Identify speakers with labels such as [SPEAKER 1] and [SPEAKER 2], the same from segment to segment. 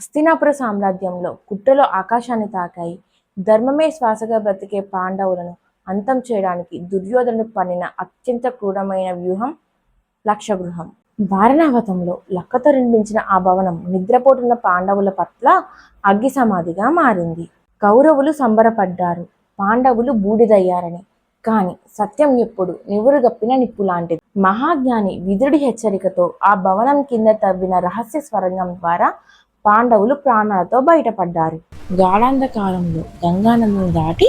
[SPEAKER 1] హస్తినాపుర సామ్రాజ్యంలో కుట్రలో ఆకాశాన్ని తాకాయి. ధర్మమే శ్వాసగా బ్రతికే పాండవులను అంతం చేయడానికి దుర్యోధనుడు పన్నిన అత్యంత క్రూరమైన వ్యూహం లక్షగృహం. వారణావతంలో లక్కతో నిర్మించిన ఆ భవనం నిద్రపోతున్న పాండవుల పట్ల అగ్గి సమాధిగా మారింది. కౌరవులు సంబరపడ్డారు, పాండవులు బూడిదయ్యారని. కానీ సత్యం ఎప్పుడు నివురుగప్పిన నిప్పు లాంటిది. మహాజ్ఞాని విదురుడి హెచ్చరికతో ఆ భవనం కింద తవ్విన రహస్య స్వరంగం ద్వారా పాండవులు ప్రాణాలతో బయటపడ్డారు. గాఢాంధకారంలో గంగానదిని దాటి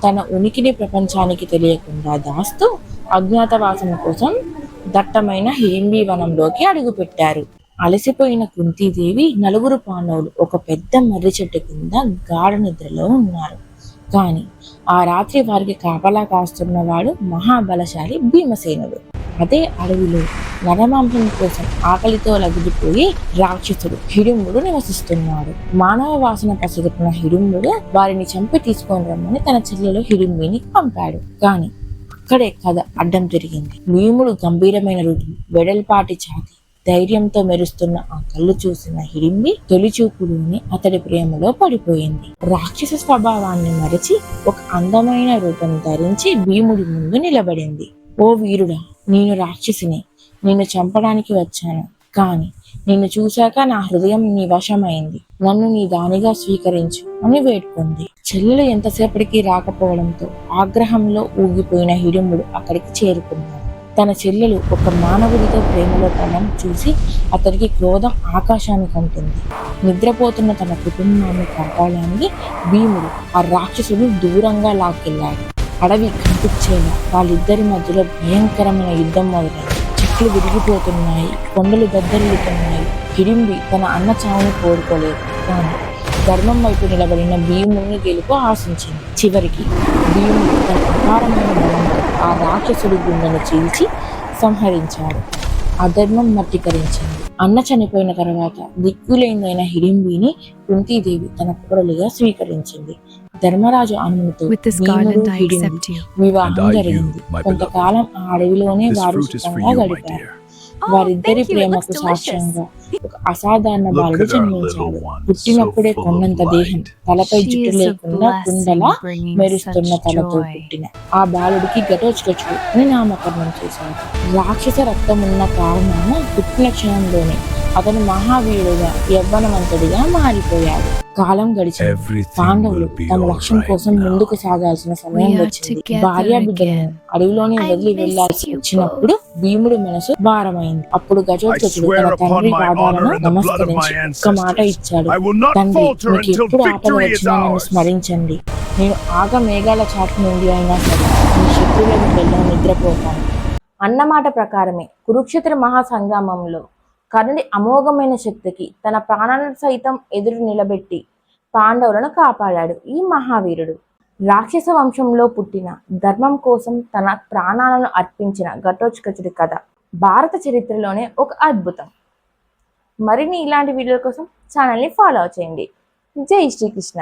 [SPEAKER 1] తన ఉనికిని ప్రపంచానికి తెలియకుండా దాస్తూ అజ్ఞాతవాసం కోసం దట్టమైన హిడింబి వనంలోకి అడుగుపెట్టారు. అలసిపోయిన కుంతీదేవి, నలుగురు పాండవులు ఒక పెద్ద మర్రి చెట్టు కింద గాఢ నిద్రలో ఉన్నారు. కానీ ఆ రాత్రి వారికి కాపలా కాస్తున్నవాడు మహాబలశాలి భీమసేనుడు. అదే అడవిలో నరమాంసం కోసం ఆకలితో లగిలిపోయి రాక్షసుడు హిడింబుడు నివసిస్తున్నాడు. మానవ వాసన పసిగట్టిన హిడింబుడు వారిని చంపి తీసుకొని రమ్మని తన చెల్లెలు హిడింబిని పంపాడు. కానీ అక్కడే కథ అడ్డం తిరిగింది. భీముడు గంభీరమైన రూపం, వెడల్పాటి ఛాతి, ధైర్యంతో మెరుస్తున్న ఆ కళ్ళు చూసిన హిడింబి తొలి చూపులోని అతడి ప్రేమలో పడిపోయింది. రాక్షస స్వభావాన్ని మరచి ఒక అందమైన రూపం ధరించి భీముడి ముందు నిలబడింది. ఓ వీరుడా, నేను రాక్షసిని, నిన్ను చంపడానికి వచ్చాను. కానీ నిన్ను చూశాక నా హృదయం నీ వశమైంది. నన్ను నీ దానిగా స్వీకరించు అని వేడుకుంది. చెల్లెలు ఎంతసేపటికి రాకపోవడంతో ఆగ్రహంలో ఊగిపోయిన హిడింబుడు అక్కడికి చేరుకున్నాడు. తన చెల్లెలు ఒక మానవుడితో ప్రేమలో పడడం చూసి అతనికి క్రోధం ఆకాశానికి అంటుంది. నిద్రపోతున్న తన కుటుంబాన్ని కాపాడడానికి భీముడు ఆ రాక్షసుడు దూరంగా లాక్కెళ్ళాడు. అడవి కనిపించేలా వాళ్ళిద్దరి మధ్యలో భయంకరమైన యుద్ధం మొదలైంది. చెట్లు విరిగిపోతున్నాయి, కొండలు దద్దరిల్లుతున్నాయి. హిడింబి తన అన్న చావుని కోరుకోలేదు, కానీ ధర్మం వైపు నిలబడిన భీముని గెలుపు ఆశించింది. చివరికి భీముడు తన అపారమైన బలంతో ఆ రాక్షసుడి గుండెను చీల్చి సంహరించాడు. అధర్మం మట్టికరించింది. అన్న చనిపోయిన తర్వాత దిక్కులేందైన హిడింబిని కుంతీదేవి తన కోడలిగా స్వీకరించింది. ధర్మరాజు అనుమతితో భీముడు హిడింబి వివాహం జరిగింది. కొంతకాలం ఆ అడవిలోనే వారు సుఖంగా గడిపారు. వారిద్దరి ప్రేమకు సాక్ష్యంగా ఒక అసాధారణ బాలుడు జన్మించాడు. పుట్టినప్పుడే కొండంత దేహం, తలపై జుట్టు లేకుండా కుండలా మెరుస్తున్న తలతో పుట్టిన ఆ బాలుడికి ఘటోత్కచుడు అని నామకరణం చేశారు. రాక్షస రక్తం ఉన్న కారణాన పుట్టిన క్షణంలోనే అతను మహావీరుడుగా, యవ్వనవంతుడిగా మారిపోయాడు. కాలం గడిచింది. పాండవులు తమ లక్ష్యం కోసం ముందుకు సాగాల్సిన సమయం వచ్చింది. భార్య బిడ్డలను అడవిలోనే వదిలి వెళ్లాల్సి వచ్చినప్పుడు భీముడి మనసు భారమైంది. అప్పుడు ఘటోత్కచుడు తన తండ్రి పాదాలను నమస్కరించి ఒక మాట ఇచ్చాడు. తండ్రి, మీకు ఎప్పుడు ఆపద వచ్చినా నన్ను స్మరించండి. నేను ఆగ మేఘాల చాటు నుండి అయినా సరే మీ శత్రువులను వెళ్ళను నిద్రపోతాను. అన్నమాట ప్రకారమే కురుక్షేత్ర మహాసంగ్రామంలో కర్ణుడి అమోఘమైన శక్తికి తన ప్రాణాలను సైతం ఎదురు నిలబెట్టి పాండవులను కాపాడాడు ఈ మహావీరుడు. రాక్షస వంశంలో పుట్టిన, ధర్మం కోసం తన ప్రాణాలను అర్పించిన ఘటోత్కచుడి కథ భారత చరిత్రలోనే ఒక అద్భుతం. మరిన్ని ఇలాంటి వీడియోల కోసం ఛానల్ని ఫాలో చేయండి. జై శ్రీకృష్ణ.